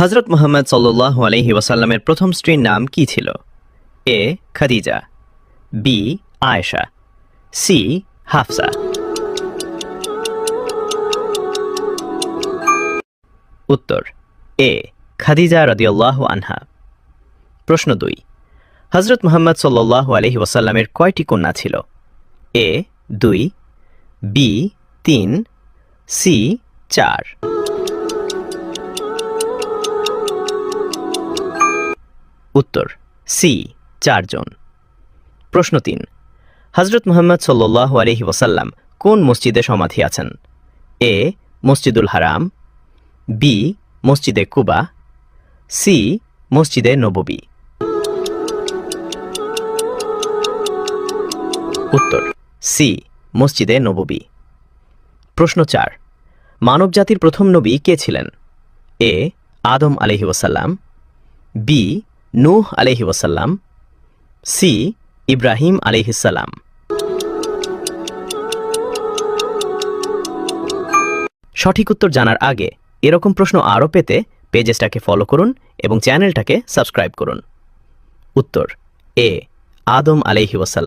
হযরত মুহাম্মদ সাল্লাল্লাহু আলাইহি ওয়াসাল্লামের প্রথম স্ত্রীর নাম কি ছিল? এ খাদিজা, বি আয়েশা, সি হাফসা। উত্তর এ খাদিজা রাদিয়াল্লাহু আনহা। প্রশ্ন 2, হযরত মুহাম্মদ সাল্লাল্লাহু আলাইহি ওয়াসাল্লামের কয়টি কন্যা ছিল? এ 2, বি 3, সি 4। উত্তর সি 4 জন। প্রশ্ন 3, হযরত মুহাম্মদ সাল্লাল্লাহু আলাইহি ওয়াসাল্লাম কোন মসজিদে সমাধি আছেন? এ মসজিদুল হারাম, বি মসজিদে কুবা, সি মসজিদে নববী। উত্তর সি মসজিদে নববী। প্রশ্ন 4, মানবজাতির প্রথম নবী কে ছিলেন? এ আদম আলাইহি ওয়াসাল্লাম, বি নূহ আলাইহি ওয়াসাল্লাম, সি ইব্রাহিম আলাইহিস সালাম। সঠিক উত্তর জানার আগে এরকম প্রশ্ন আরও পেতে পেজটাকে ফলো করুন এবং চ্যানেলটাকে সাবস্ক্রাইব করুন। উত্তর এ আদম আলাইহি ওয়াসাল্লাম।